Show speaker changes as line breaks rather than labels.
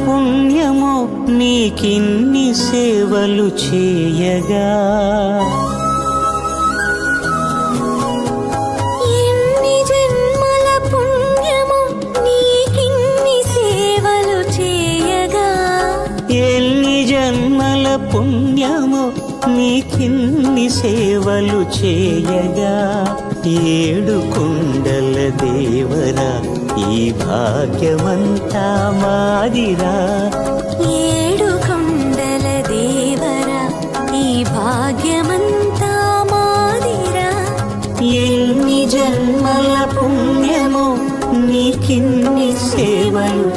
పుణ్యమో నీకిన్ని సేవలు చేయగా.
ఎన్ని జన్మల పుణ్యమో నీకిన్ని సేవలు చేయగా.
ఎన్ని జన్మల పుణ్యమో నీకిన్ని సేవలు చేయగా. ఏడు కొండల దేవరా ఈ భాగ్యమంతా మాదిరా.
ఏడు కొండల దేవరా ఈ భాగ్యమంతా మాదిరా.
ఎన్ని జన్మల పుణ్యమో నీకిన్ని సేవలు